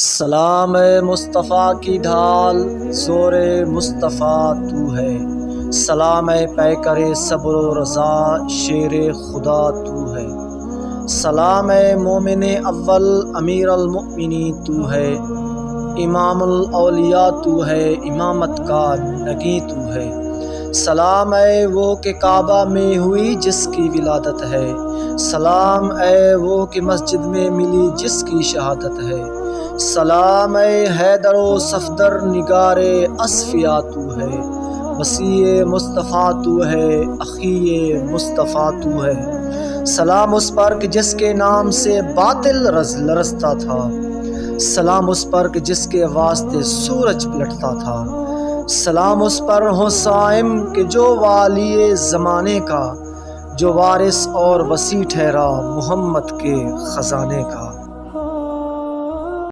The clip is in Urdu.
سلام اے مصطفیٰ کی ڈھال، زور مصطفیٰ تو ہے۔ سلام اے پیکر صبر و رضا، شیر خدا تو ہے۔ سلام اے مومن اول، امیر المؤمنین تو ہے۔ امام الاولیاء تو ہے، امامت کا نگیں تو ہے۔ سلام اے وہ کہ کعبہ میں ہوئی جس کی ولادت ہے۔ سلام اے وہ کہ مسجد میں ملی جس کی شہادت ہے۔ سلام اے حیدر و صفدر، نگار اصفیاء تو ہے۔ وسیع مصطفیٰ تو ہے، اخی مصطفیٰ تو ہے۔ سلام اس پر کہ جس کے نام سے باطل لرزتا تھا۔ سلام اس پر کہ جس کے واسطے سورج پلٹتا تھا۔ سلام اس پر ہو صائم کہ جو والی زمانے کا، جو وارث اور وصی ٹھہرا محمد کے خزانے کا۔